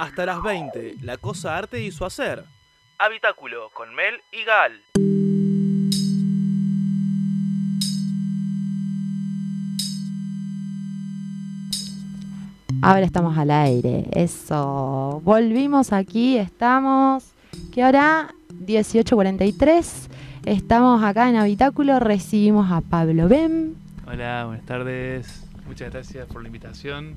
Hasta las 20, La Cosa Arte y su hacer. Habitáculo con Mel y Gal. Ahora estamos al aire, eso. Volvimos aquí, estamos... ¿Qué hora? 18:43. Estamos acá en Habitáculo, recibimos a Pablo Bem. Hola, buenas tardes. Muchas gracias por la invitación.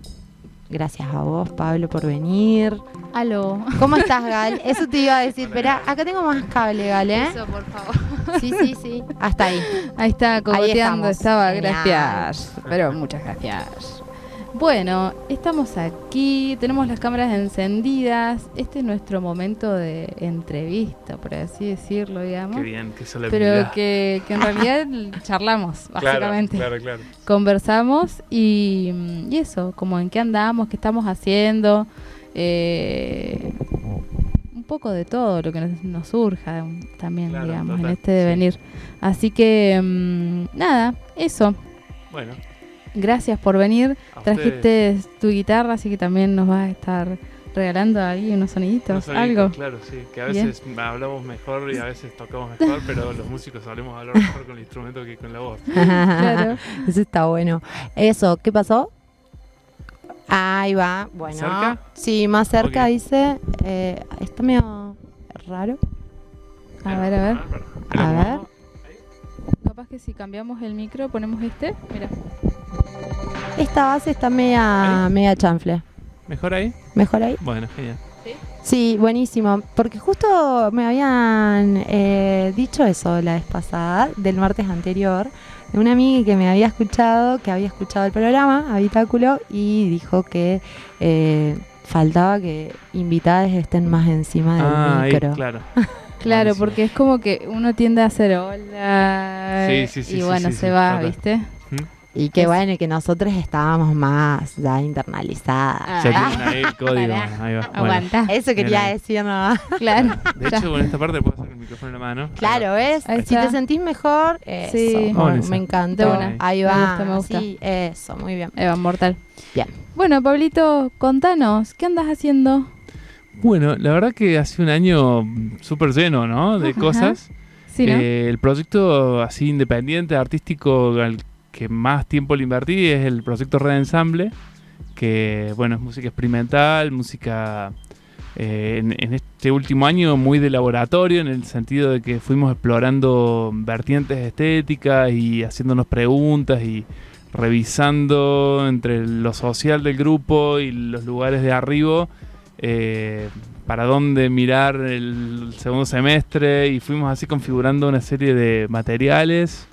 Gracias a vos, Pablo, por venir. Aló. ¿Cómo estás, Gal? Eso te iba a decir. Hola, Espera, Gal. acá tengo más cable, Gal, ¿eh? Eso, por favor. Sí. Hasta ahí. Ahí está, cogoteando, estamos. estaba, Genial. gracias. Pero muchas gracias. Bueno, estamos aquí, tenemos las cámaras encendidas. Este es nuestro momento de entrevista, por así decirlo, digamos. Qué bien, qué solemnidad. Pero que en realidad charlamos, básicamente. Claro. Conversamos y eso, como en qué andamos, qué estamos haciendo. Un poco de todo lo que nos surja también, Claro, digamos, total, en este devenir. Así que, nada, eso. Bueno, Gracias por venir. a Trajiste tu guitarra, así que también nos vas a estar regalando ahí unos soniditos, algo. Claro, sí, que a Bien. veces hablamos mejor y a veces tocamos mejor, pero los músicos solemos hablar mejor con el instrumento que con la voz. Claro. Eso está bueno. Eso, ¿qué pasó? Ahí va. Bueno. ¿Cerca? Sí, más cerca Ok. dice. Está medio raro. A ver. A ver. Capaz que si cambiamos el micro, ponemos este. Mira. Esta base está media chanfle. ¿Mejor ahí? ¿Mejor ahí? Bueno, genial. Sí, buenísimo. Porque justo me habían dicho eso la vez pasada, del martes anterior, de una amiga que me había escuchado el programa, Habitáculo, y dijo que faltaba que invitadas estén más encima del Ahí, micro. claro. Claro, Buenísimo. porque es como que uno tiende a hacer hola. Sí, y bueno, sí, se va, total. ¿viste? Y que Es- bueno, y que nosotros estábamos más ya internalizadas. Ah. Ya tienen ahí el código. Pará. Ahí va. Bueno, Aguanta. Eso quería Bien ahí. decir, ¿no? Claro. de ya. hecho, con esta parte puedo hacer el micrófono en la mano. Claro, ¿ves? Ahí Si está. te sentís mejor, eso. Sí. Bueno, esa. Me encantó. De una. Ahí Me va. gusta, me gusta. Sí, eso, muy bien. Eva Mortal. Bien. Bueno, Pablito, contanos, ¿qué andas haciendo? Bueno, la verdad que hace un año súper lleno, ¿no? De Ajá. cosas. Sí, ¿no? El proyecto así independiente, artístico, al que más tiempo le invertí es el proyecto Red Ensemble, que bueno, es música experimental, música en este último año muy de laboratorio, en el sentido de que fuimos explorando vertientes estéticas y haciéndonos preguntas y revisando entre lo social del grupo y los lugares de arriba para dónde mirar el segundo semestre, y fuimos así configurando una serie de materiales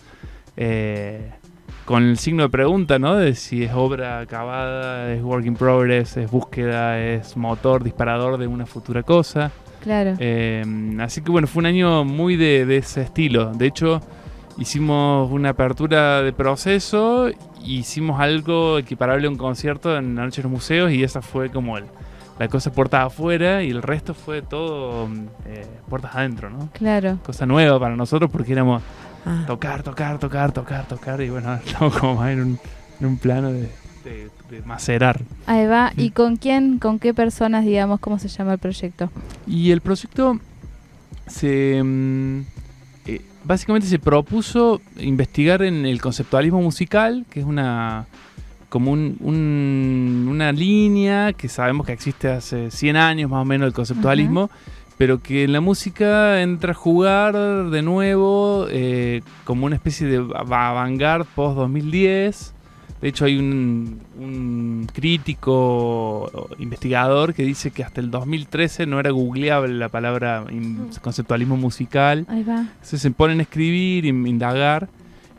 con el signo de pregunta, ¿no? De si es obra acabada, es work in progress, es búsqueda, es motor, disparador de una futura cosa. Claro. Así que bueno, fue un año muy de ese estilo. De hecho, hicimos una apertura de proceso, hicimos algo equiparable a un concierto en la Noche de los Museos, y esa fue como la cosa puertas afuera, y el resto fue todo puertas adentro, ¿no? Claro. Cosa nueva para nosotros porque éramos Ah. tocar, y bueno, estamos como más en un plano de macerar. Ahí va. ¿Y con quién, con qué personas, digamos, cómo se llama el proyecto? Y el proyecto básicamente se propuso investigar en el conceptualismo musical, que es una línea que sabemos que existe hace 100 años más o menos, el conceptualismo, pero que en la música entra a jugar de nuevo como una especie de avant-garde post-2010. De hecho, hay un crítico investigador que dice que hasta el 2013 no era googleable la palabra conceptualismo musical. Ahí va. Entonces se ponen a escribir, indagar.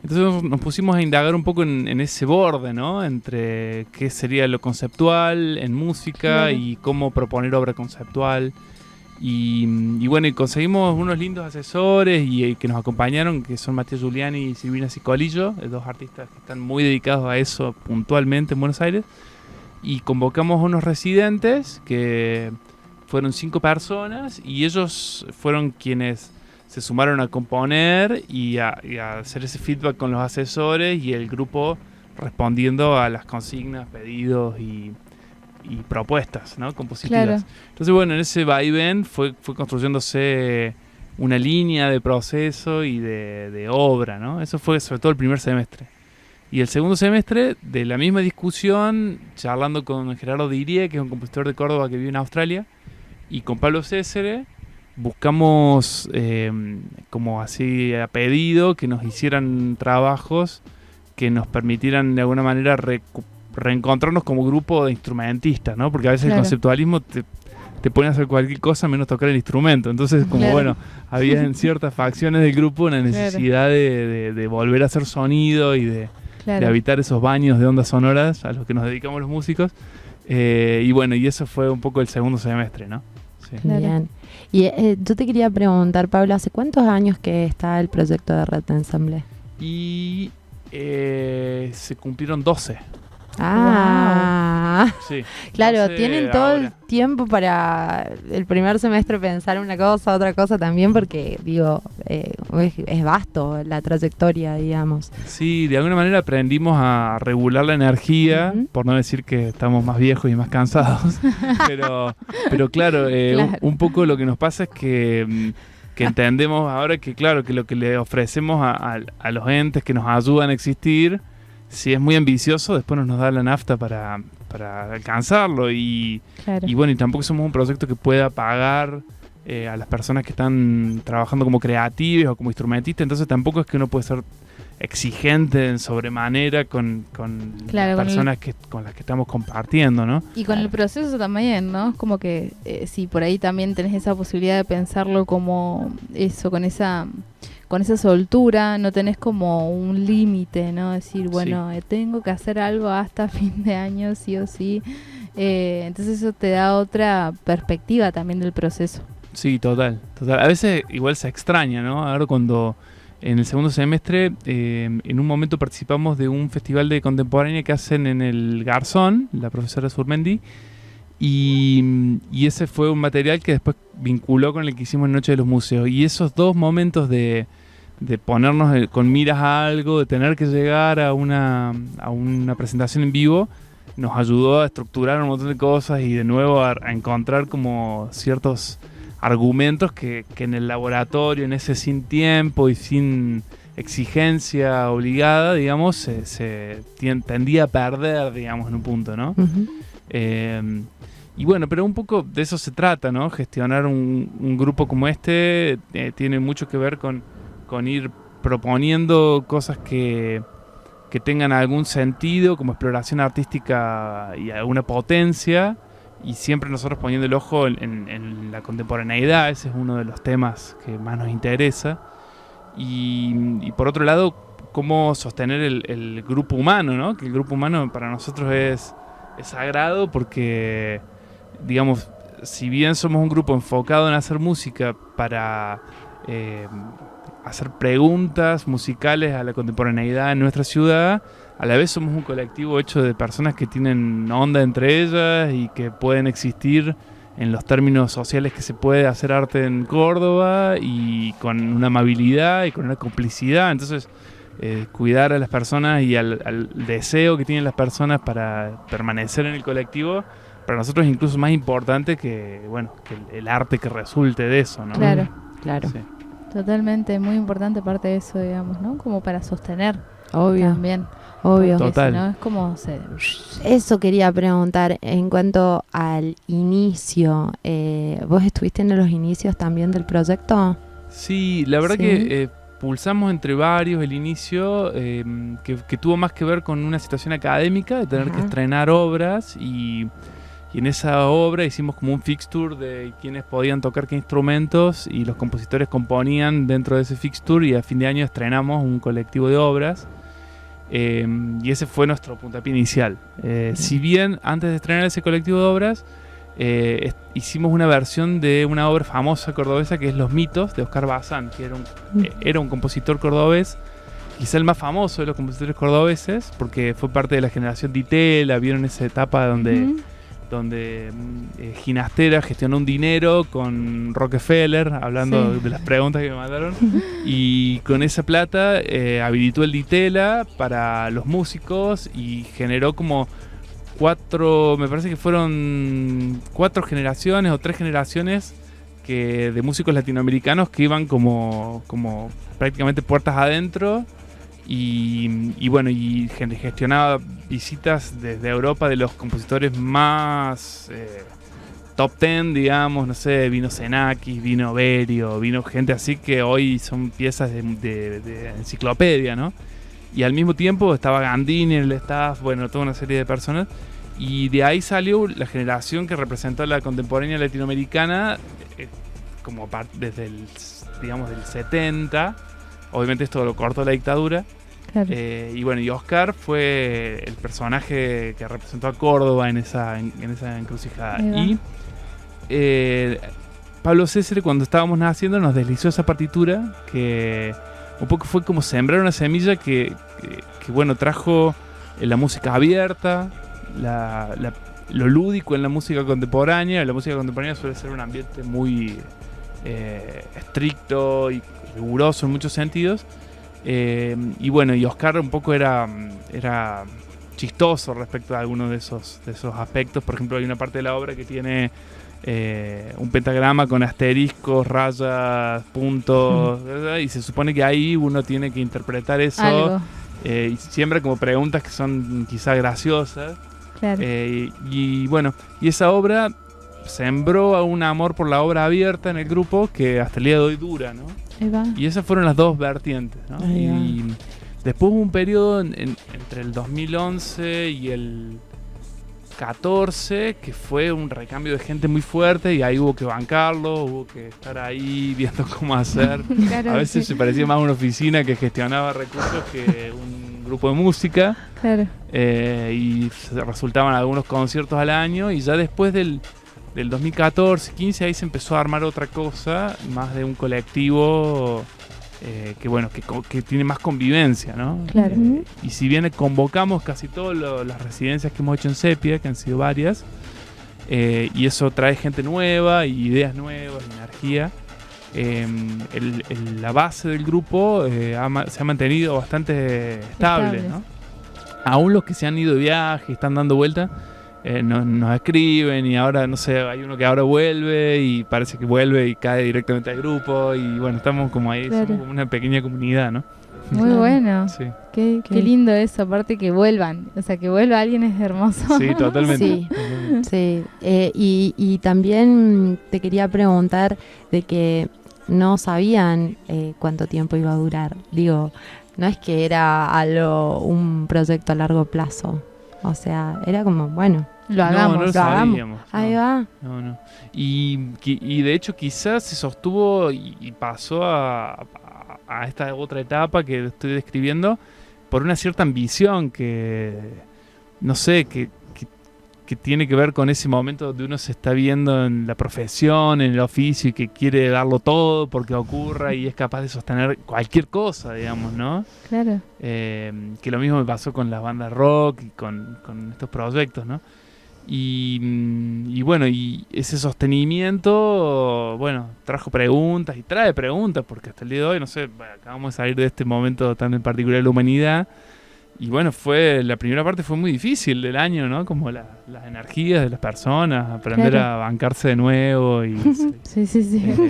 Entonces nos pusimos a indagar un poco en ese borde, ¿no? Entre qué sería lo conceptual en música, Claro. y cómo proponer obra conceptual. Y bueno, y conseguimos unos lindos asesores y que nos acompañaron, que son Matías Giuliani y Silvina Cicolillo, dos artistas que están muy dedicados a eso puntualmente en Buenos Aires. Y convocamos a unos residentes, que fueron 5 personas, y ellos fueron quienes se sumaron a componer y a hacer ese feedback con los asesores, y el grupo respondiendo a las consignas, pedidos y y propuestas, ¿no? Compositivas. Claro. Entonces, bueno, en ese vaivén fue construyéndose una línea de proceso y de obra, ¿no? Eso fue sobre todo el primer semestre. Y el segundo semestre, de la misma discusión, charlando con Gerardo Dirie, que es un compositor de Córdoba que vive en Australia, y con Pablo Césare, buscamos, como así a pedido, que nos hicieran trabajos que nos permitieran de alguna manera reencontrarnos como grupo de instrumentistas, ¿no? Porque a veces el conceptualismo te pone a hacer cualquier cosa menos tocar el instrumento. Entonces, como bueno, había en ciertas facciones del grupo una necesidad de volver a hacer sonido y de habitar esos baños de ondas sonoras a los que nos dedicamos los músicos. Y bueno, y eso fue un poco el segundo semestre, ¿no? Sí. Bien. Y yo te quería preguntar, Pablo, ¿hace cuántos años que está el proyecto de Red Ensemble? Y se cumplieron 12. Ah, Sí, claro, 12 tienen todo el ahora. tiempo para el primer semestre pensar una cosa, otra cosa también, porque digo, es vasto la trayectoria, digamos. Sí, de alguna manera aprendimos a regular la energía, Ujú. por no decir que estamos más viejos y más cansados. pero claro, un poco lo que nos pasa es que entendemos ahora que, claro, que lo que le ofrecemos a los entes que nos ayudan a existir, si es muy ambicioso, después nos da la nafta para alcanzarlo. Y bueno, y tampoco somos un proyecto que pueda pagar a las personas que están trabajando como creativos o como instrumentistas, entonces tampoco es que uno puede ser exigente en sobremanera con las personas con las que estamos compartiendo, ¿no? Y con el proceso también, ¿no? Es como que si por ahí también tenés esa posibilidad de pensarlo como eso, con esa soltura, no tenés como un límite, ¿no? Decir, bueno, tengo que hacer algo hasta fin de año, sí o sí. Entonces eso te da otra perspectiva también del proceso. Sí, total. A veces igual se extraña, ¿no? Ahora cuando en el segundo semestre, en un momento participamos de un festival de contemporánea que hacen en el Garzón, la profesora Surmendi, y ese fue un material que después vinculó con el que hicimos en Noche de los Museos. Y esos dos momentos de ponernos con miras a algo, de tener que llegar a una presentación en vivo, nos ayudó a estructurar un montón de cosas y de nuevo a encontrar como ciertos argumentos que en el laboratorio, en ese sin tiempo y sin exigencia obligada, digamos, se tendía a perder, digamos, en un punto, ¿no? Uh-huh. Y bueno, pero un poco de eso se trata, ¿no? Gestionar un grupo como este tiene mucho que ver con ir proponiendo cosas que tengan algún sentido, como exploración artística y alguna potencia, y siempre nosotros poniendo el ojo en la contemporaneidad. Ese es uno de los temas que más nos interesa. Y por otro lado, cómo sostener el grupo humano, ¿no? Que el grupo humano para nosotros es sagrado porque, digamos, si bien somos un grupo enfocado en hacer música para hacer preguntas musicales a la contemporaneidad en nuestra ciudad, a la vez somos un colectivo hecho de personas que tienen onda entre ellas y que pueden existir en los términos sociales que se puede hacer arte en Córdoba, y con una amabilidad y con una complicidad. Entonces, cuidar a las personas y al deseo que tienen las personas para permanecer en el colectivo, para nosotros es incluso más importante que, bueno, que el arte que resulte de eso, ¿no? Claro. Claro. Sí. Totalmente, muy importante parte de eso, digamos, ¿no? Como para sostener Obvio, también. obvio. Porque Total. si no es como Eso quería preguntar en cuanto al inicio. ¿Vos estuviste en los inicios también del proyecto? Sí, la verdad Sí. que pulsamos entre varios el inicio, que tuvo más que ver con una situación académica, de tener que Ajá. estrenar obras, y en esa obra hicimos como un fixture de quiénes podían tocar qué instrumentos, y los compositores componían dentro de ese fixture, y a fin de año estrenamos un colectivo de obras, y ese fue nuestro puntapié inicial. Si bien antes de estrenar ese colectivo de obras, hicimos una versión de una obra famosa cordobesa que es Los Mitos, de Oscar Bazán, que era un compositor cordobés, quizá el más famoso de los compositores cordobeses, porque fue parte de la generación Ditela. Vieron esa etapa donde Ginastera gestionó un dinero con Rockefeller, hablando de las preguntas que me mandaron, y con esa plata habilitó el Ditela para los músicos y generó como me parece que fueron 4 generaciones o 3 generaciones de músicos latinoamericanos que iban como prácticamente puertas adentro y bueno, y gestionaba visitas desde Europa de los compositores más top 10, digamos, no sé, vino Xenakis, vino Berio, vino gente así que hoy son piezas de enciclopedia, ¿no? Y al mismo tiempo estaba Gandini en el staff, bueno, toda una serie de personas. Y de ahí salió la generación que representó a la contemporánea latinoamericana desde digamos, del 70. Obviamente esto lo cortó la dictadura. Claro. Y bueno, y Oscar fue el personaje que representó a Córdoba en esa encrucijada. Y Pablo César, cuando estábamos naciendo, nos deslizó esa partitura que un poco fue como sembrar una semilla que bueno, trajo la música abierta, lo lúdico en la música contemporánea. La música contemporánea suele ser un ambiente muy estricto y riguroso en muchos sentidos. Y bueno, y Oscar un poco era chistoso respecto a algunos de esos aspectos. Por ejemplo, hay una parte de la obra que tiene un pentagrama con asteriscos, rayas, puntos, y se supone que ahí uno tiene que interpretar eso. Y siempre como preguntas que son quizá graciosas. Claro. Y bueno, y esa obra sembró a un amor por la obra abierta en el grupo que hasta el día de hoy dura, ¿no? Ahí va. Y esas fueron las dos vertientes, ¿no? Y después hubo un periodo entre el 2011 y el 14 que fue un recambio de gente muy fuerte y ahí hubo que bancarlo, hubo que estar ahí viendo cómo hacer. Claro, a veces sí. se parecía más a una oficina que gestionaba recursos que un grupo de música. Claro. Y resultaban algunos conciertos al año y ya después del 2014-15 ahí se empezó a armar otra cosa, más de un colectivo que bueno, que tiene más convivencia, ¿no? Claro. Y si bien convocamos casi todas las residencias que hemos hecho en Sepia, que han sido varias, y eso trae gente nueva, y ideas nuevas, energía, la base del grupo se ha mantenido bastante estable, ¿no? Aún los que se han ido de viaje y están dando vuelta, nos escriben y ahora, no sé, hay uno que ahora vuelve y parece que vuelve y cae directamente al grupo y bueno, estamos como ahí, Claro. somos como una pequeña comunidad, ¿no? Muy bueno. Sí, Qué lindo eso, aparte que vuelvan. O sea, que vuelva alguien es hermoso. sí, totalmente. Sí. Sí, y también te quería preguntar de que no sabían cuánto tiempo iba a durar. Digo, no es que era un proyecto a largo plazo. O sea, era como, bueno, Lo hagamos. No lo lo hagamos. sabíamos. Ahí va. No. Y de hecho quizás se sostuvo y pasó a esta otra etapa que estoy describiendo por una cierta ambición que, no sé, que tiene que ver con ese momento donde uno se está viendo en la profesión, en el oficio y que quiere darlo todo porque ocurra y es capaz de sostener cualquier cosa, digamos, ¿no? Claro. Que lo mismo me pasó con las bandas rock y con estos proyectos, ¿no? Y bueno, y ese sostenimiento, bueno, trajo preguntas y trae preguntas, porque hasta el día de hoy, no sé, acabamos de salir de este momento tan en particular de la humanidad. Y bueno, la primera parte fue muy difícil del año, ¿no? Como las energías de las personas, aprender Claro. a bancarse de nuevo y Sí.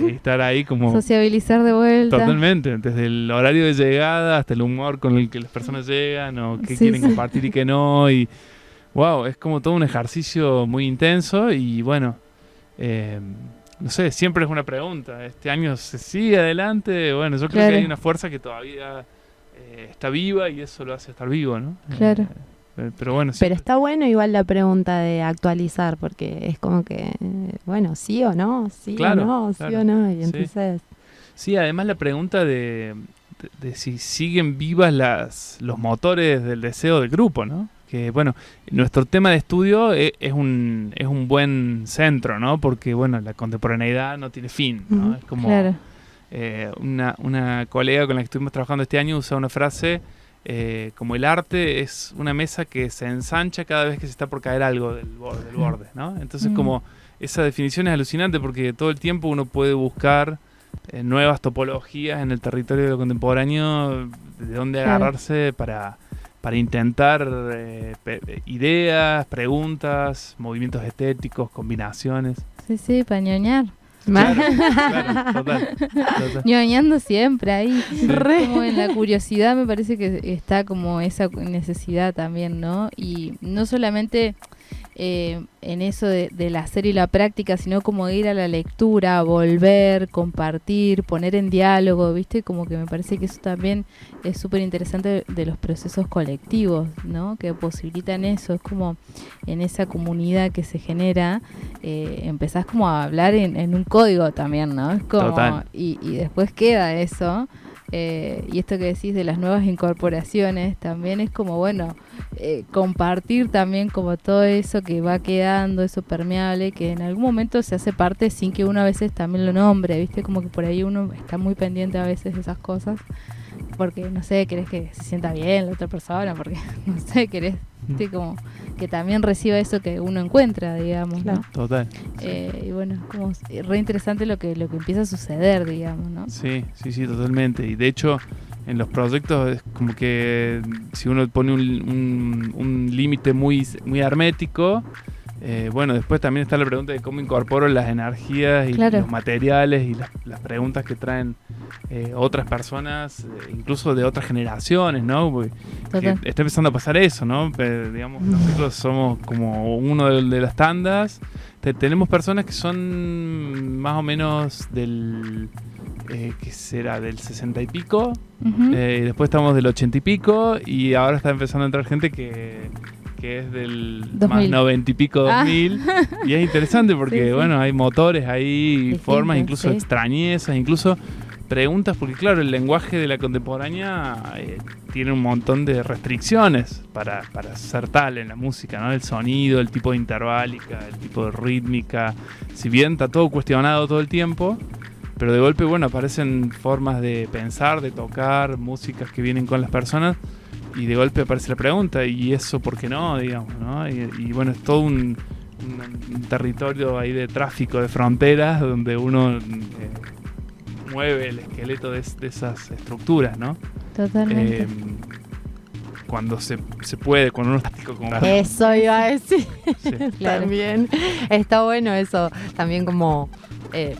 estar ahí como... Sociabilizar de vuelta. Totalmente, desde el horario de llegada hasta el humor con el que las personas llegan o qué quieren compartir y qué no. Y wow, es como todo un ejercicio muy intenso y bueno, no sé, siempre es una pregunta. ¿Este año se sigue adelante? Bueno, yo creo que hay una fuerza que todavía está viva y eso lo hace estar vivo, ¿no? Claro. Pero bueno, Pero está bueno igual la pregunta de actualizar, porque es como que, bueno, sí o no, sí Claro, o no, claro. sí o no. Y Sí. entonces, sí, además la pregunta de si siguen vivas los motores del deseo del grupo, ¿no? Que bueno, nuestro tema de estudio es un buen centro, ¿no? Porque bueno, la contemporaneidad no tiene fin, ¿no? Ujú. Es como Claro. una colega con la que estuvimos trabajando este año usa una frase como el arte es una mesa que se ensancha cada vez que se está por caer algo del borde, ¿no? Entonces como esa definición es alucinante porque todo el tiempo uno puede buscar nuevas topologías en el territorio de lo contemporáneo de dónde Claro. agarrarse para para intentar ideas, preguntas, movimientos estéticos, combinaciones. Sí, para ñoñar. Claro, total. Ñoñando siempre ahí. Sí. Como en la curiosidad me parece que está como esa necesidad también, ¿no? Y no solamente en eso del hacer y la práctica, sino como ir a la lectura, volver, compartir, poner en diálogo, ¿viste? Como que me parece que eso también es súper interesante de los procesos colectivos, ¿no? Que posibilitan eso, es como en esa comunidad que se genera, empezás como a hablar en un código también, ¿no? Es como, Total. y después queda eso. Y esto que decís de las nuevas incorporaciones también es como, bueno, compartir también como todo eso que va quedando, eso permeable, que en algún momento se hace parte sin que uno a veces también lo nombre, ¿viste? Como que por ahí uno está muy pendiente a veces de esas cosas, porque, no sé, querés que se sienta bien la otra persona, porque, no sé, querés, ¿viste? Como que también reciba eso que uno encuentra, digamos, Claro. ¿no? Total. Y bueno, como re interesante lo que empieza a suceder, digamos, ¿no? Sí, totalmente. Y de hecho, en los proyectos es como que si uno pone un límite muy hermético, bueno, después también está la pregunta de cómo incorporo las energías y Claro. los materiales y las preguntas que traen otras personas, incluso de otras generaciones, ¿no? Porque Total. está empezando a pasar eso, ¿no? Pero, digamos, nosotros somos como uno de las tandas. Tenemos personas que son más o menos del... ¿qué será? Del 60 y pico. Ujú. Y después estamos del 80 y pico. Y ahora está empezando a entrar gente que es del 2000. más 90 y pico, 2000. Y es interesante porque, Sí, sí. bueno, hay motores, hay Distintos, formas, incluso sí. extrañezas, incluso preguntas, porque claro, el lenguaje de la contemporánea tiene un montón de restricciones para ser tal en la música, ¿no? El sonido, el tipo de interválica, el tipo de rítmica. Si bien está todo cuestionado todo el tiempo, pero de golpe, bueno, aparecen formas de pensar, de tocar, músicas que vienen con las personas, y de golpe aparece la pregunta, ¿y eso por qué no? Digamos, ¿no? Y bueno, es todo un territorio ahí de tráfico, de fronteras, donde uno mueve el esqueleto de esas estructuras, ¿no? Totalmente. Cuando se puede, cuando uno está como... Eso iba a decir. Sí. Claro. También está bueno eso, también como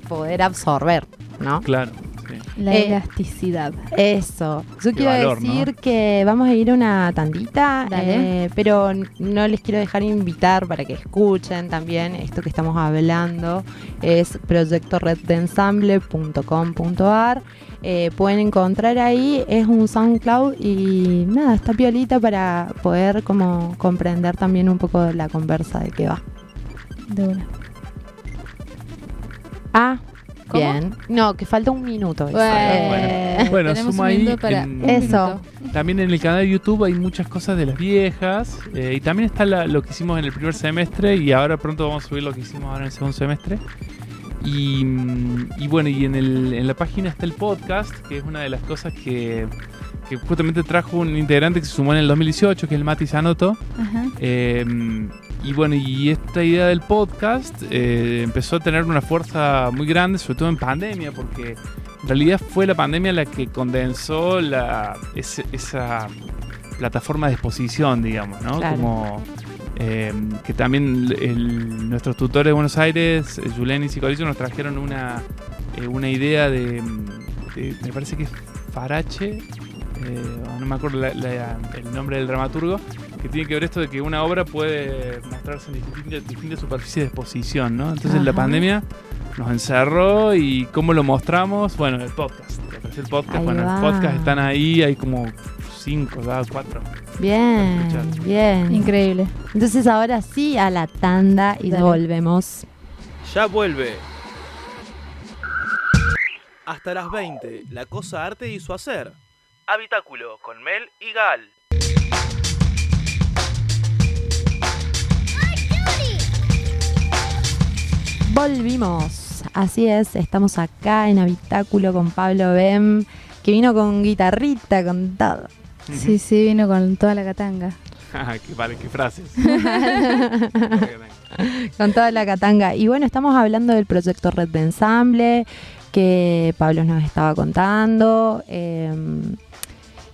poder absorber, ¿no? Claro, sí. La elasticidad. Eso. Yo Qué quiero valor, decir ¿no? que vamos a ir a una tandita, Dale. pero no les quiero dejar invitar para que escuchen también esto que estamos hablando. Es proyectoreddensemble.com.ar. Pueden encontrar ahí, es un SoundCloud y nada, está piolita para poder como comprender también un poco la conversa de qué va. De una. Ah, ¿Cómo? bien. No, que falta un minuto. Bueno, tenemos sumo un ahí minuto para en- un Eso. minuto. También en el canal de YouTube hay muchas cosas de las viejas, y también está lo que hicimos en el primer semestre, y ahora pronto vamos a subir lo que hicimos ahora en el segundo semestre. Y bueno, y en la página está el podcast, que es una de las cosas que justamente trajo un integrante que se sumó en el 2018, que es el Mati Zanotto. Ajá. Y bueno, y esta idea del podcast empezó a tener una fuerza muy grande, sobre todo en pandemia, porque en realidad fue la pandemia la que condensó esa plataforma de exposición, digamos, ¿no? Claro. Como que también nuestros tutores de Buenos Aires, Julen y Sicolicio, nos trajeron una idea de me parece que es Farache, no me acuerdo el nombre del dramaturgo, que tiene que ver esto de que una obra puede mostrarse en distintas superficies de exposición, ¿no? Entonces la Ajá. pandemia nos encerró, y ¿cómo lo mostramos? Bueno, el podcast. Apareció el podcast. Ahí Bueno, va. el podcast están ahí, hay como 5, 4. Bien, Escuchar. bien. Increíble. Entonces ahora sí a la tanda y Dale. volvemos. Ya vuelve. Hasta las 20, La Cosa Arte y su hacer. Habitáculo con Mel y Gal. Volvimos. Así es, estamos acá en Habitáculo con Pablo Bem, que vino con guitarrita, con todo. Sí, sí, vino con toda la catanga. Qué frases. Con toda la catanga. Y bueno, estamos hablando del proyecto Red de Ensamble, que Pablo nos estaba contando.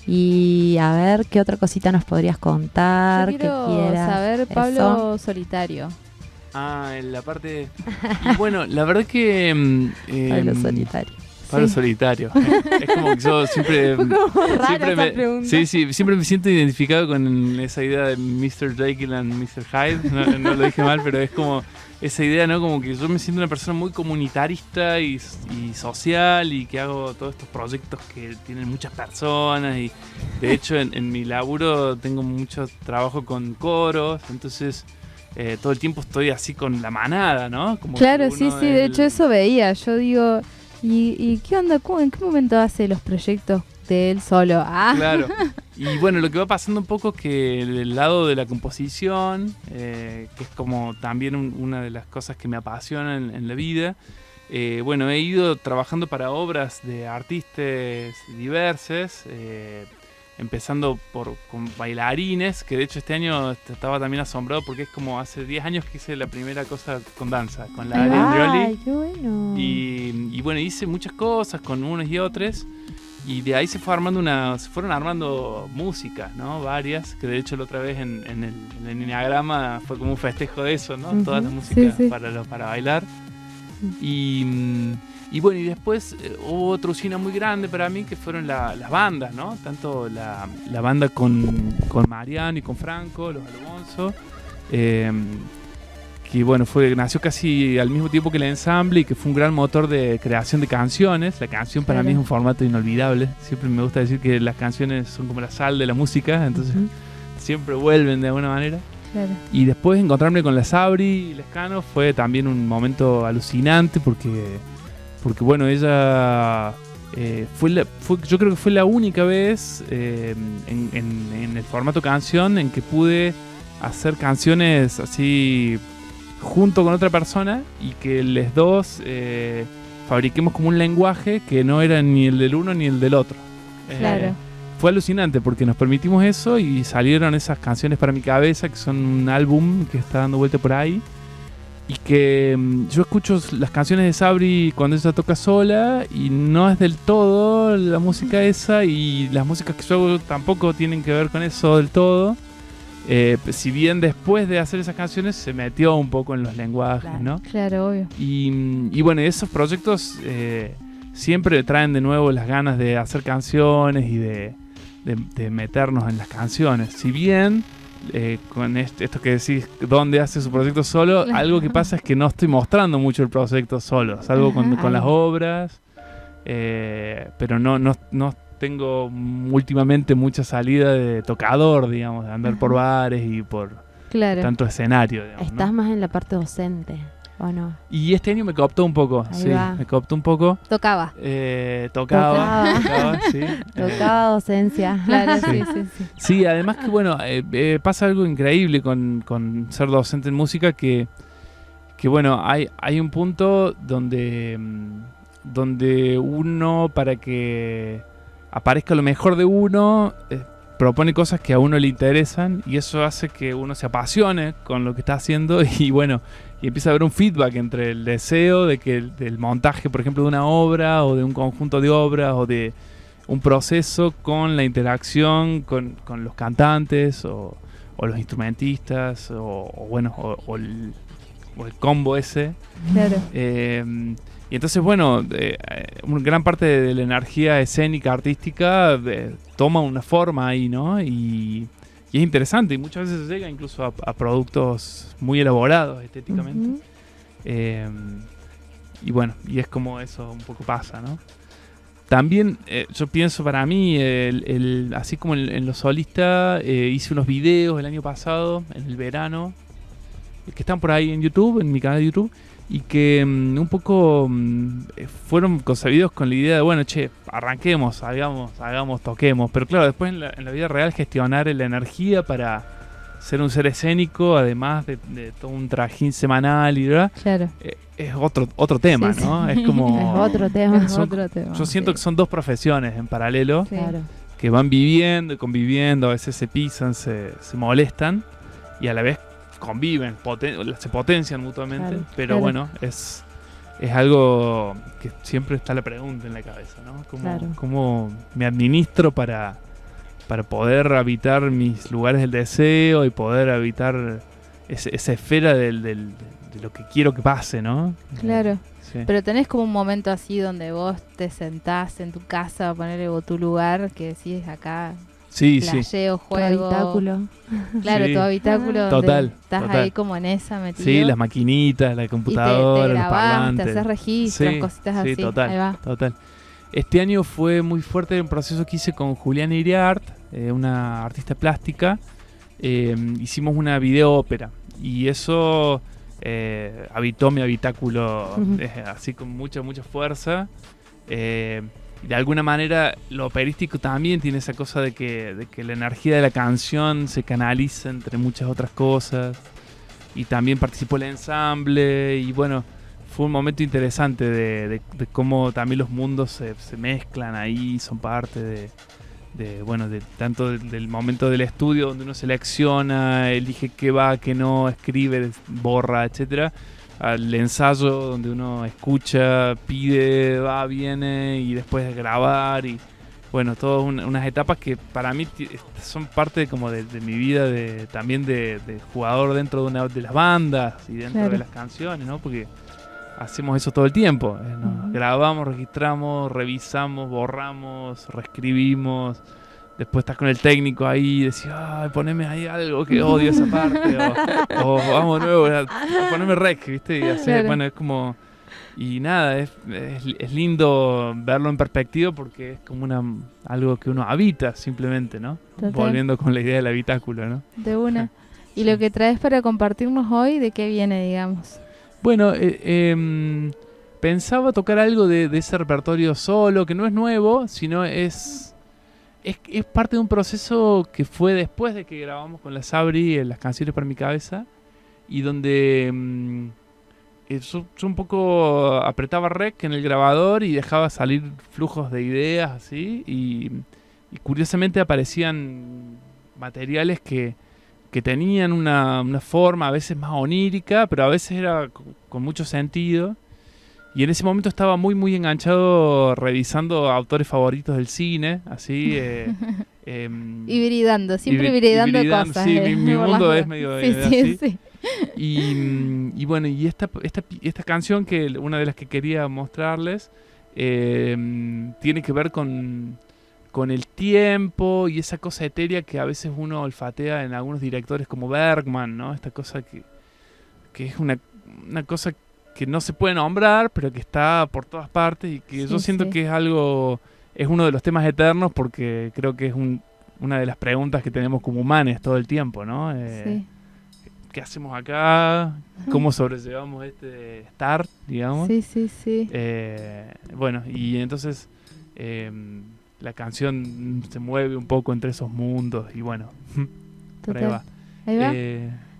Y a ver, ¿qué otra cosita nos podrías contar? Yo quiero que quieras. saber Pablo Solitario. En la parte... Y bueno, la verdad que... Pablo Solitario. Pablo Sí. Solitario. Es como que yo siempre... Fue como rara siempre esa pregunta. sí, siempre me siento identificado con esa idea de Mr. Jekyll and Mr. Hyde. No lo dije mal, pero es como esa idea, ¿no? Como que yo me siento una persona muy comunitarista y social, y que hago todos estos proyectos que tienen muchas personas, y de hecho en mi laburo tengo mucho trabajo con coros, entonces todo el tiempo estoy así con la manada, ¿no? Como Claro, que sí, uno sí, es de hecho eso veía. Yo digo, ¿y qué onda? ¿En qué momento hace los proyectos de él solo? Ah, Claro. Y bueno, lo que va pasando un poco es que del lado de la composición, que es como también una de las cosas que me apasionan en la vida, bueno, he ido trabajando para obras de artistas diversos, empezando con bailarines, que de hecho este año estaba también asombrado porque es como hace 10 años que hice la primera cosa con danza, con la Adrián Drioli. Ay, qué bueno. Y bueno, hice muchas cosas con unos y otros. Y de ahí se fueron armando músicas, ¿no? Varias, que de hecho la otra vez en el Enneagrama fue como un festejo de eso, ¿no? Ujú. Todas las músicas Sí, sí. para bailar. Y bueno, y después hubo otra usina muy grande para mí que fueron las bandas, ¿no? Tanto la banda con Mariano y con Franco, los Alonso, que bueno, nació casi al mismo tiempo que el ensamble, y que fue un gran motor de creación de canciones. La canción para Claro. mí es un formato inolvidable. Siempre me gusta decir que las canciones son como la sal de la música, entonces Ujú. siempre vuelven de alguna manera. claro. Y después encontrarme con la Sabri y Lescano fue también un momento alucinante porque bueno, ella yo creo que fue la única vez en el formato canción en que pude hacer canciones así junto con otra persona, y que les dos fabriquemos como un lenguaje que no era ni el del uno ni el del otro. Claro. Fue alucinante porque nos permitimos eso y salieron esas canciones para mi cabeza, que son un álbum que está dando vuelta por ahí, y que yo escucho las canciones de Sabri cuando ella toca sola y no es del todo la música esa, y las músicas que yo hago tampoco tienen que ver con eso del todo. Si bien después de hacer esas canciones se metió un poco en los lenguajes, Claro. ¿no? Claro, obvio. Y bueno, esos proyectos siempre traen de nuevo las ganas de hacer canciones y de meternos en las canciones. Si bien con esto que decís, ¿dónde hace su proyecto solo? Algo que pasa es que no estoy mostrando mucho el proyecto solo. Salgo con Ajá. las obras, pero no tengo últimamente mucha salida de tocador, digamos, de andar por bares y por Claro. tanto escenario, digamos, ¿no? Estás más en la parte docente, ¿o no? Y este año me cooptó un poco, Ahí sí, va. me cooptó un poco. Tocaba. Tocaba, sí. Tocaba docencia. Claro, Sí. sí, sí, sí. Sí, además que bueno, pasa algo increíble con ser docente en música, que bueno, hay un punto donde uno, para que aparezca lo mejor de uno, propone cosas que a uno le interesan, y eso hace que uno se apasione con lo que está haciendo, y bueno, y empieza a haber un feedback entre el deseo del montaje, por ejemplo, de una obra o de un conjunto de obras o de un proceso, con la interacción con los cantantes o los instrumentistas o el combo ese. Claro. Y entonces, bueno, una gran parte de la energía escénica, artística, toma una forma ahí, ¿no? Y es interesante, y muchas veces llega incluso a productos muy elaborados estéticamente. Ujú. Y bueno, y es como eso un poco pasa, ¿no? También yo pienso, para mí, así como en lo solista, hice unos videos el año pasado, en el verano, que están por ahí en YouTube, en mi canal de YouTube, y que un poco fueron concebidos con la idea de, bueno, che, arranquemos, hagamos, toquemos. Pero claro, después en la vida real gestionar la energía para ser un ser escénico, además de todo un trajín semanal y ¿verdad? Claro. Es otro tema, Sí, ¿no? sí. Es como... Es otro tema. Es son- otro tema. Yo siento sí. que son dos profesiones en paralelo, Sí. Claro. que van viviendo y conviviendo, a veces se pisan, se molestan, y a la vez conviven, se potencian mutuamente, Claro, pero claro. bueno, es algo que siempre está la pregunta en la cabeza, ¿no? Claro. ¿Cómo me administro para para poder habitar mis lugares del deseo y poder habitar esa esfera de lo que quiero que pase, ¿no? Claro. Sí. Pero tenés como un momento así donde vos te sentás en tu casa, ponerle o tu lugar, que decís acá, Sí, playeo, Tu juego. habitáculo. Claro, Sí. tu habitáculo donde Total, estás total. ahí como en esa metido. Sí, las maquinitas, la y te computadora, los grabás, parlantes. te haces registros, Sí, cositas sí, así. total. Ahí va. Total. Este año fue muy fuerte un proceso que hice con Juliana Iriart, una artista plástica. Hicimos una video ópera y eso habitó mi habitáculo así con mucha fuerza. De alguna manera lo operístico también tiene esa cosa de que la energía de la canción se canaliza entre muchas otras cosas. Y también participó el ensamble y bueno, fue un momento interesante de cómo también los mundos se mezclan ahí, son parte de tanto del momento del estudio donde uno selecciona, elige qué va, qué no, escribe, borra, etcétera, al ensayo donde uno escucha, pide, va, viene y después grabar y bueno, todas unas etapas que para mí son parte como de mi vida también de jugador dentro de las bandas y dentro de las canciones, ¿no? Porque hacemos eso todo el tiempo, ¿no? Grabamos, registramos, revisamos, borramos, reescribimos. Después estás con el técnico ahí y decís, ay, poneme ahí algo que odio esa parte. o vamos de nuevo a ponerme rec, ¿viste? Y hacer, Claro. bueno, es como... Y nada, es lindo verlo en perspectiva porque es como algo que uno habita simplemente, ¿no? Total. Volviendo con la idea del habitáculo, ¿no? De una. ¿Y lo que traes para compartirnos hoy, de qué viene, digamos? Bueno, pensaba tocar algo de ese repertorio solo, que no es nuevo, sino es parte de un proceso que fue después de que grabamos con la Sabri las canciones para mi cabeza, y donde yo un poco apretaba rec en el grabador y dejaba salir flujos de ideas así, y curiosamente aparecían materiales que tenían una forma a veces más onírica, pero a veces era con mucho sentido. Y en ese momento estaba muy enganchado revisando autores favoritos del cine, así. Hibridando, siempre hibridando cosas. Sí, mi por mundo las es medio sí, así. sí. Y bueno, y esta canción, que una de las que quería mostrarles, tiene que ver con el tiempo y esa cosa etérea que a veces uno olfatea en algunos directores como Bergman, ¿no? Esta cosa que es una cosa que no se puede nombrar, pero que está por todas partes y que yo siento que es uno de los temas eternos, porque creo que es una de las preguntas que tenemos como humanos todo el tiempo, ¿no? Sí. ¿Qué hacemos acá? ¿Cómo sobrellevamos este estar, digamos? Sí. Bueno, y entonces la canción se mueve un poco entre esos mundos y bueno, por ahí va. Ahí va.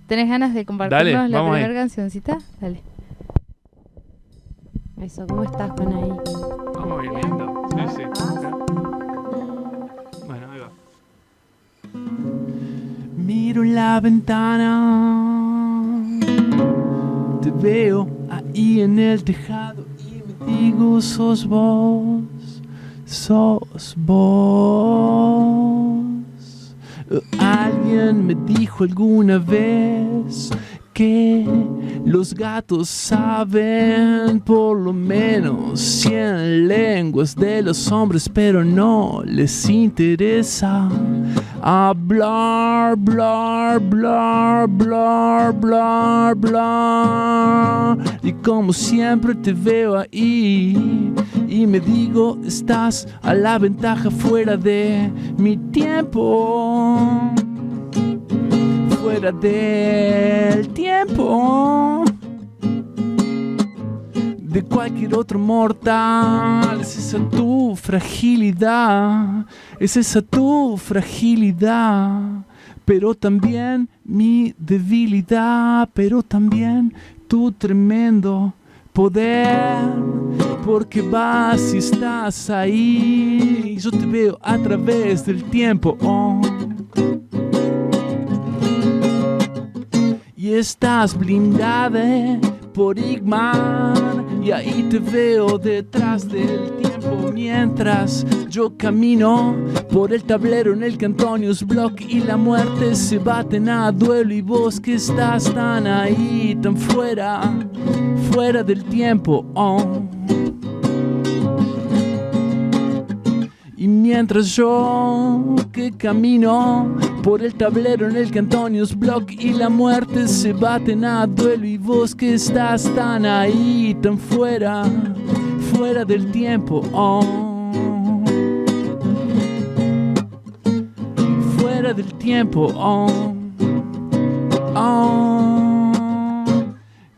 ¿Tenés ganas de compartirnos dale, la vamos primera ahí. cancioncita? Dale. Eso, ¿cómo estás con ahí? Vamos viendo. Sí. Bueno, ahí va. Miro la ventana, te veo ahí en el tejado y me digo, sos vos. Alguien me dijo alguna vez que los gatos saben por lo menos 100 lenguas de los hombres, pero no les interesa hablar, blar, blar, blar, blar, blar. Y como siempre te veo ahí y me digo, estás a la ventaja fuera de mi tiempo, fuera del tiempo de cualquier otro mortal. Es esa tu fragilidad, es esa tu fragilidad, pero también mi debilidad, pero también tu tremendo poder, porque vas y estás ahí y yo te veo a través del tiempo, y estás blindada por Igman y ahí te veo detrás del tiempo. tiempo mientras yo camino por el tablero en el que Antonius Block y la muerte se baten a duelo, y vos que estás tan ahí, tan fuera del tiempo. Y mientras yo que camino por el tablero en el que Antonius Block y la muerte se baten a duelo, y vos que estás tan ahí, tan fuera del tiempo. Fuera del tiempo.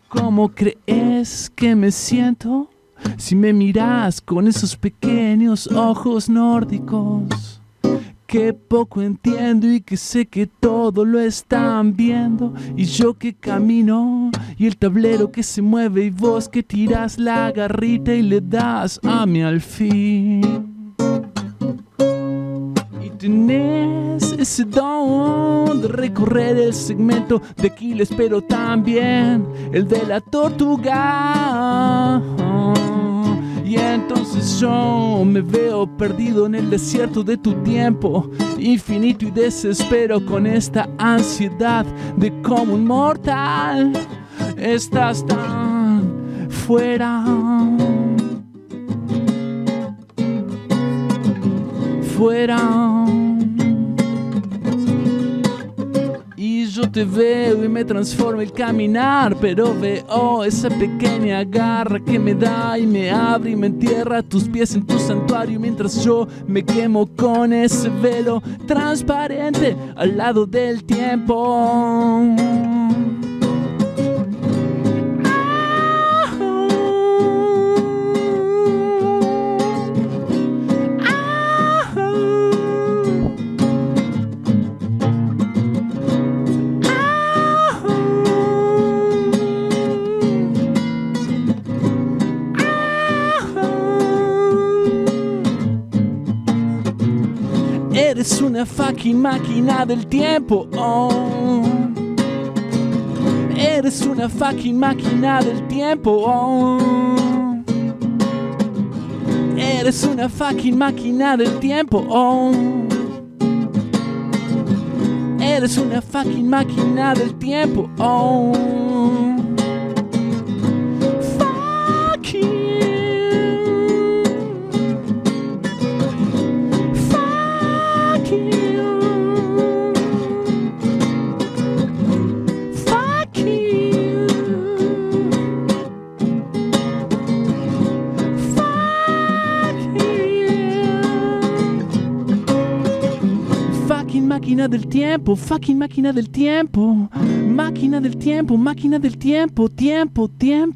¿Cómo crees que me siento si me miras con esos pequeños ojos nórdicos? Que poco entiendo y que sé que todo lo están viendo, y yo que camino y el tablero que se mueve, y vos que tirás la garrita y le das a mi alfil. Y tenés ese don de recorrer el segmento de Aquiles, pero también el de la tortuga. Y entonces yo me veo perdido en el desierto de tu tiempo infinito, y desespero con esta ansiedad de como un mortal estás tan fuera y yo te veo y me transformo el caminar, pero veo esa pequeña garra que me da y me abre y me entierra a tus pies en tu santuario, mientras yo me quemo con ese velo transparente al lado del tiempo. Eres una fucking máquina del tiempo. Eres una fucking máquina del tiempo. Eres una fucking máquina del tiempo. Eres una fucking máquina del tiempo. Máquina del tiempo, fucking máquina del tiempo, máquina del tiempo, máquina del tiempo, tiempo.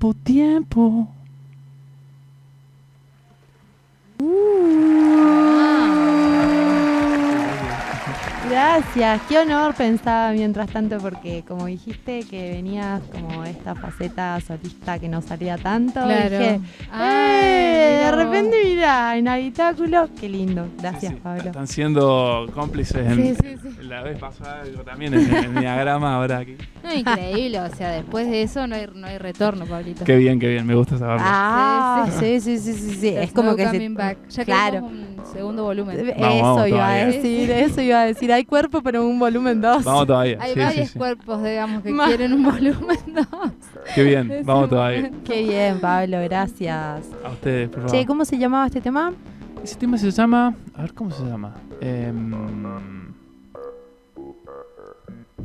Gracias, qué honor pensaba mientras tanto, porque como dijiste que venías como esta faceta solista que no salía tanto, Claro. dije, Ay, de no. repente mira, en Habitáculo, qué lindo, gracias Pablo. Están siendo cómplices Sí, sí. la vez pasada, digo, también en el diagrama ahora aquí. No, increíble, o sea, después de eso no hay retorno, Pablito. Qué bien, me gusta saberlo. Ah, Sí, sí, es There's como no que coming back. Ya claro. queremos un segundo volumen. Vamos Iba todavía. eso iba a decir, hay cuerpo pero un volumen 2. Vamos todavía. Hay sí, varios sí. cuerpos, digamos, que Ma- quieren un volumen 2. Qué bien, vamos todavía. Qué bien, Pablo, gracias. A ustedes, por favor. Che, ¿cómo se llamaba este tema? Ese tema se llama... A ver, ¿cómo se llama?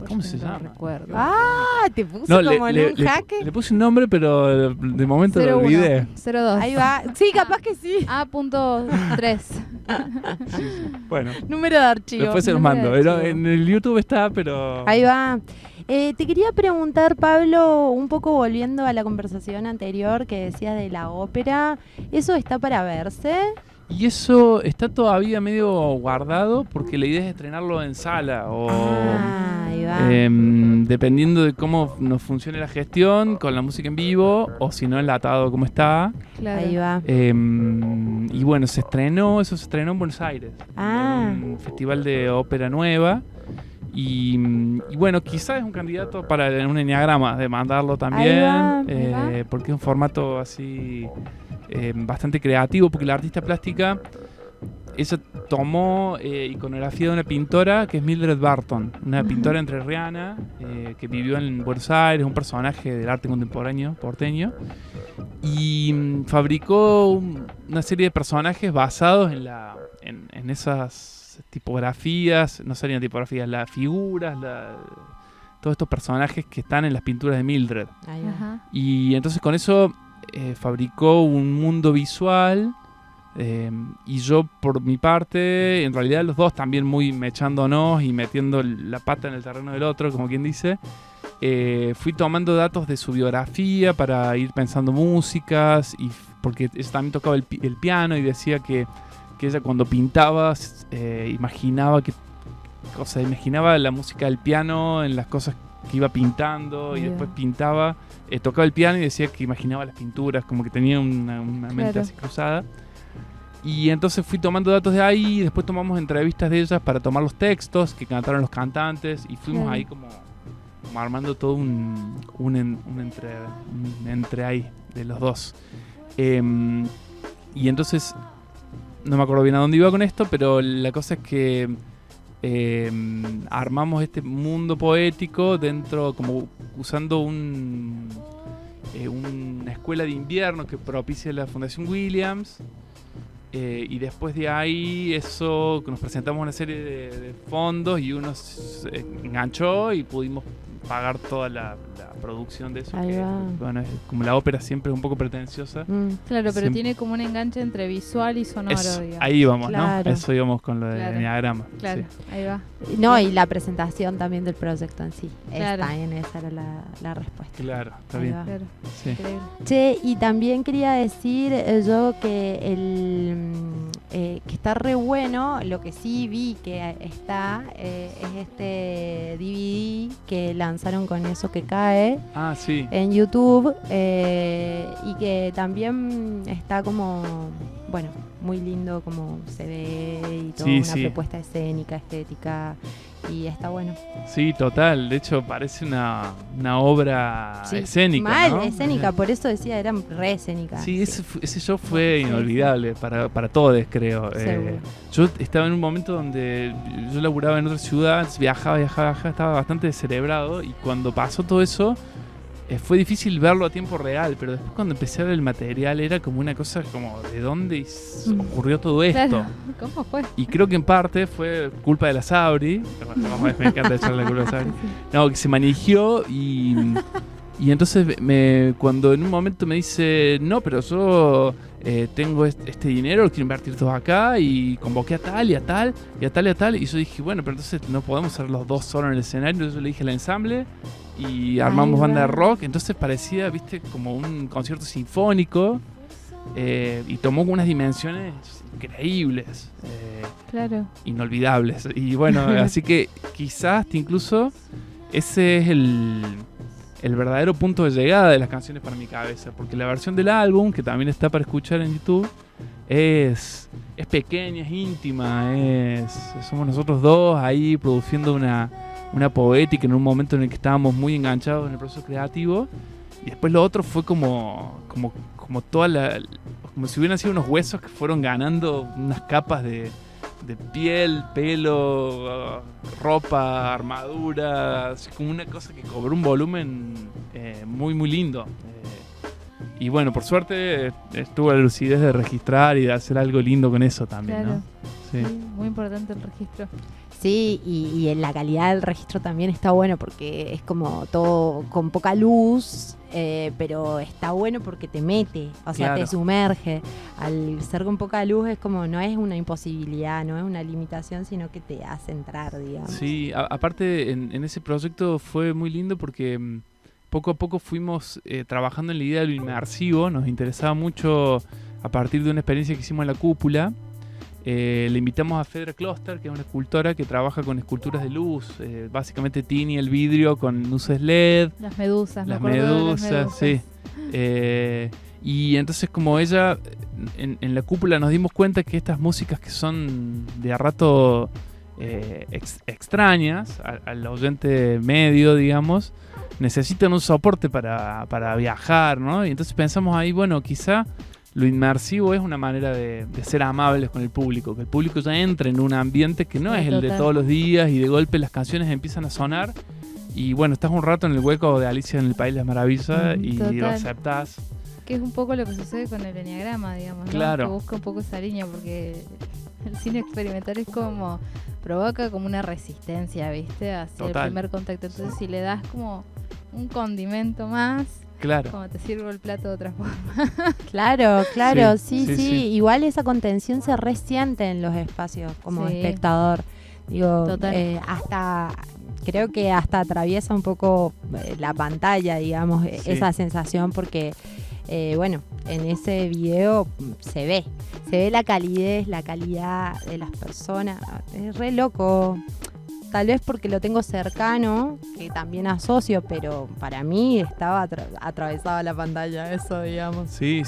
¿Cómo se No llama? recuerdo. Ah, te puso No, como en un jaque. le puse un nombre, pero de momento lo 01, olvidé. 02. Ahí va. Sí, capaz que sí. A.3. Bueno, Número de archivo. después se los número mando. de Pero archivo. en el YouTube está, pero... Ahí va. Te quería preguntar, Pablo, un poco volviendo a la conversación anterior que decías de la ópera. ¿Eso está para verse? Y eso está todavía medio guardado porque la idea es estrenarlo en sala o... Ah, ahí va. dependiendo de cómo nos funcione la gestión con la música en vivo o si no enlatado como está. Claro. Ahí va. Y bueno, eso se estrenó en Buenos Aires, Ah. en un festival de ópera nueva. Y bueno, quizás es un candidato para un enneagrama de mandarlo también, Ahí va, ahí va. porque es un formato así bastante creativo, porque la artista plástica, ella tomó iconografía de una pintora que es Mildred Barton, una pintora entrerriana que vivió en Buenos Aires, un personaje del arte contemporáneo porteño, y fabricó una serie de personajes basados en esas tipografías, no serían tipografías, las figuras, todos estos personajes que están en las pinturas de Mildred. Ahí va. Ajá. Y entonces con eso fabricó un mundo visual, y yo por mi parte, en realidad los dos también muy mechándonos y metiendo la pata en el terreno del otro, como quien dice, fui tomando datos de su biografía para ir pensando músicas, y porque ella también tocaba el piano y decía que ella cuando pintaba imaginaba la música del piano en las cosas que iba pintando, y Bien. después pintaba, tocaba el piano y decía que imaginaba las pinturas, como que tenía una mente Claro. así cruzada. Y entonces fui tomando datos de ahí, y después tomamos entrevistas de ellas para tomar los textos que cantaron los cantantes, y fuimos Claro. ahí como armando todo un entre ahí de los dos. Y entonces no me acuerdo bien a dónde iba con esto, pero la cosa es que armamos este mundo poético dentro, como usando una escuela de invierno que propicia la Fundación Williams. Y después de ahí nos presentamos una serie de fondos, y uno se enganchó y pudimos pagar toda la producción de eso. Ahí va. Bueno, como la ópera siempre es un poco pretenciosa. Mm. Claro, pero Siempre- tiene como un enganche entre visual y sonoro, digamos. Ahí vamos, Claro. ¿no? Eso íbamos con lo del Claro. enneagrama. Claro, Sí. ahí va. No, y la presentación también del proyecto en sí. Claro. Está en esa era la respuesta. Claro, está Ahí bien. va. Claro, Sí. increíble. Che, y también quería decir yo que que está re bueno, lo que sí vi que está es este DVD que lanzaron con Eso que cae Ah, sí. en YouTube, y que también está como, bueno, muy lindo como se ve, y toda Sí, una sí. propuesta escénica, estética, y está bueno. Sí, total. De hecho, parece una obra Sí, escénica, mal, ¿no? escénica, por eso decía, era re escénica. Sí, ese show fue Sí, inolvidable para todos, creo. Seguro. Yo estaba en un momento donde yo laburaba en otra ciudad, entonces viajaba, estaba bastante descerebrado, y cuando pasó todo eso, fue difícil verlo a tiempo real, pero después cuando empecé a ver el material era como una cosa como, ¿de dónde ocurrió todo esto? Claro, ¿cómo fue? Y creo que en parte fue culpa de la Sabri. Bueno, me encanta echarle la culpa a la Sabri. No, que se manigió, y entonces cuando en un momento me dice, no, pero yo tengo este dinero, lo quiero invertir todo acá, y convoqué a tal y a tal y a tal y a tal, y yo dije, bueno, pero entonces no podemos ser los dos solos en el escenario. Entonces yo le dije al ensamble y armamos Ahí banda de va. rock, entonces parecía, viste, como un concierto sinfónico, y tomó unas dimensiones increíbles. Claro. Inolvidables. Y bueno, así que quizás incluso ese es el verdadero punto de llegada de las canciones para mi cabeza, porque la versión del álbum, que también está para escuchar en YouTube, es pequeña, es íntima, somos nosotros dos ahí produciendo una poética en un momento en el que estábamos muy enganchados en el proceso creativo, y después lo otro fue como como si hubieran sido unos huesos que fueron ganando unas capas de piel, pelo, ropa, armadura, así como una cosa que cobró un volumen muy muy lindo. Y bueno, por suerte estuvo la lucidez de registrar y de hacer algo lindo con eso también, Claro. ¿no? Sí. Sí, muy importante el registro. Sí, y en la calidad del registro también está bueno, porque es como todo con poca luz, pero está bueno porque te mete, o sea, Claro. te sumerge. Al ser con poca luz es como, no es una imposibilidad, no es una limitación, sino que te hace entrar, digamos. Sí, aparte en ese proyecto fue muy lindo porque poco a poco fuimos trabajando en la idea de lo inmersivo. Nos interesaba mucho a partir de una experiencia que hicimos en la cúpula. Le invitamos a Fedra Kloster, que es una escultora que trabaja con esculturas de luz, básicamente tiñe el vidrio con luces LED, Las medusas, me las acuerdo de las medusas, sí. Y entonces como ella, en la cúpula nos dimos cuenta que estas músicas que son de a rato extrañas al oyente medio, digamos, necesitan un soporte para viajar, ¿no? Y entonces pensamos ahí, bueno, quizá lo inmersivo es una manera de ser amables con el público, que el público ya entre en un ambiente que no Sí, es el de total. todos los días y de golpe las canciones empiezan a sonar y bueno, estás un rato en el hueco de Alicia en el País de las Maravillas y lo Total. aceptás. Que es un poco lo que sucede con el enneagrama, digamos, ¿no? Claro. Que busca un poco esa línea, porque el cine experimental es como, provoca como una resistencia, ¿viste? Hacia Total. el primer contacto. Entonces, si le das como un condimento más, Claro. como te sirvo el plato de otra forma. Claro, Sí, sí. sí, sí. Igual esa contención se resiente en los espacios como Sí. espectador. Digo, Total. creo que hasta atraviesa un poco la pantalla, digamos, Sí. esa sensación porque, bueno, en ese video se ve la calidez, la calidad de las personas. Es re loco. Tal vez porque lo tengo cercano, que también asocio, pero para mí estaba atravesada la pantalla, eso, digamos. Sí,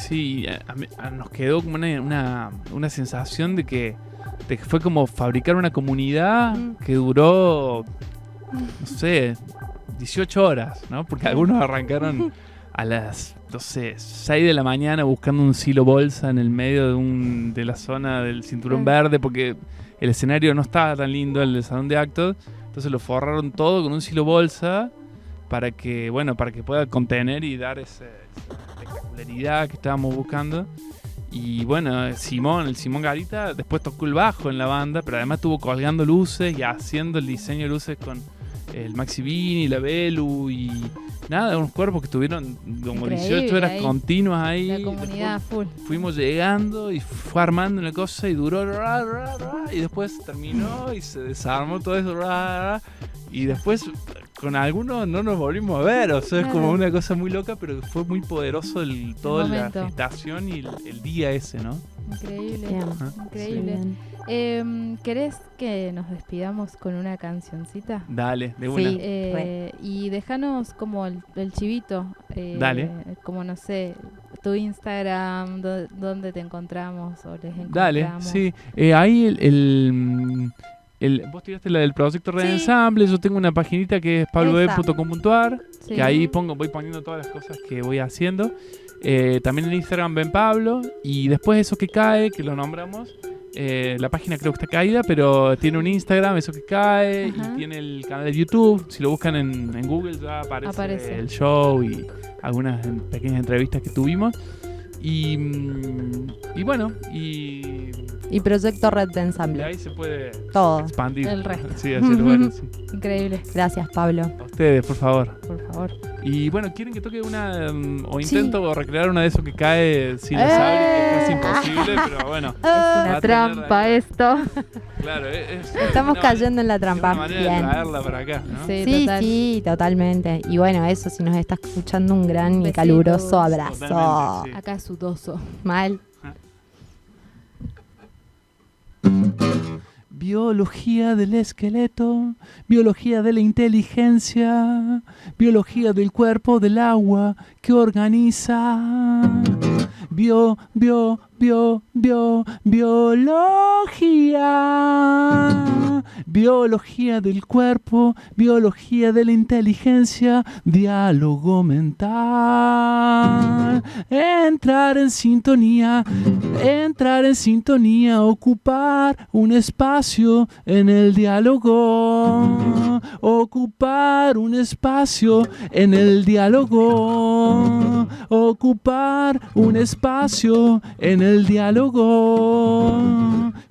nos quedó como una sensación de que fue como fabricar una comunidad que duró, no sé, 18 horas, ¿no? Porque algunos arrancaron a las, no sé, 6 de la mañana buscando un silo bolsa en el medio de la zona del cinturón verde, porque el escenario no estaba tan lindo, el del salón de actos, entonces lo forraron todo con un silo bolsa para que pueda contener y dar esa espectacularidad que estábamos buscando. Y bueno, el Simón Garita después tocó el bajo en la banda, pero además estuvo colgando luces y haciendo el diseño de luces con el Maxi Vini, la Belu y nada, unos cuerpos que estuvieron como Increíble 18 horas ahí. continuas ahí. La comunidad full. Fuimos llegando y fue armando una cosa y duró y después terminó y se desarmó todo eso y después con algunos no nos volvimos a ver, o sea, es como una cosa muy loca, pero fue muy poderoso toda la momento. gestación y el día ese, ¿no? Increíble. Bien. Increíble. Bien. ¿Querés que nos despidamos con una cancioncita? Dale, de Sí. una. Y déjanos como el chivito. Dale. Como no sé, tu Instagram, dónde te encontramos o les encontramos. Dale, sí. Ahí vos tiraste la del proyecto Red Sí. Ensemble, yo tengo una paginita que es pabloe.com.ar, Sí. que ahí voy poniendo todas las cosas que voy haciendo. También en Instagram Ben Pablo, y después Eso que cae, que lo nombramos. La página creo que está caída, pero tiene un Instagram, Eso que cae, Ajá. y tiene el canal de YouTube. Si lo buscan en Google ya aparece el show y algunas pequeñas entrevistas que tuvimos. Y bueno, Y Proyecto Red de de Ensamble. ahí se puede Todo. expandir. El resto. Sí, hacia lugares, sí. Increíble, Gracias, Pablo. A ustedes, por favor. por favor. Y bueno, ¿quieren que toque una o Sí. intento recrear una de Eso que cae sin la Sabri? Que es casi imposible, pero bueno. Es Va una a tener trampa ahí. esto. Claro, es Estamos una cayendo en la es una trampa. manera Bien. de traerla para acá, ¿no? Sí, Sí, total. sí, totalmente. Y bueno, eso, si nos está escuchando, un gran y Besitos. caluroso abrazo. Totalmente, sí. Acá sudoso. Mal. Biología del esqueleto, biología de la inteligencia, biología del cuerpo del agua que organiza. Biología. Biología del cuerpo, biología de la inteligencia, diálogo mental. Entrar en sintonía, ocupar un espacio en el diálogo. Ocupar un espacio en el diálogo. Ocupar un espacio en el diálogo.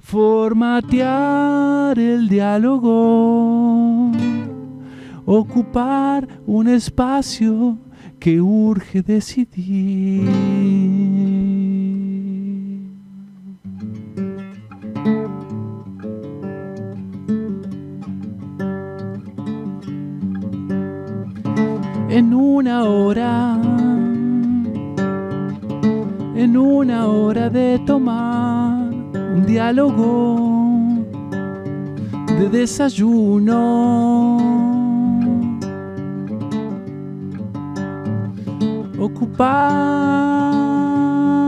Formatear el diálogo. Ocupar un espacio que urge decidir. En una hora de tomar un diálogo de desayuno.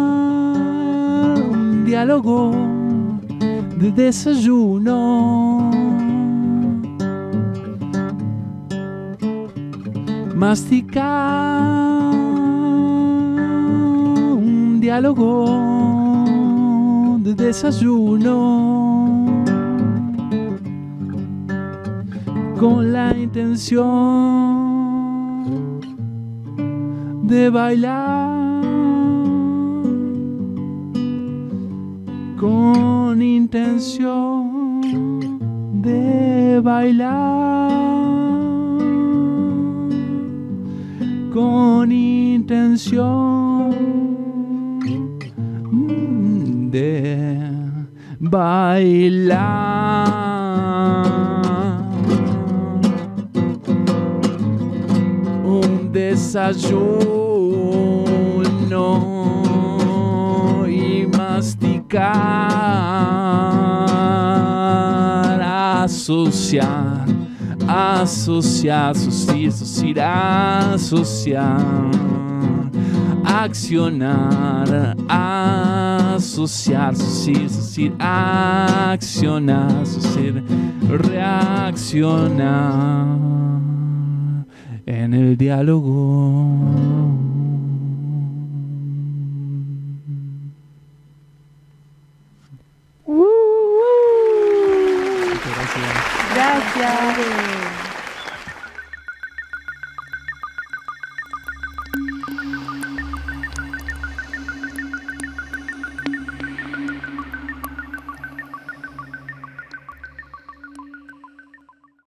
Ocupar un diálogo de desayuno. Masticar un diálogo de desayuno, con la intención de bailar, con intención de bailar, con intención de bailar. Un desayuno y masticar, asociar, asociar, asociar, asociar, accionar, asociar, asociar, accionar, asociar, reaccionar en el diálogo.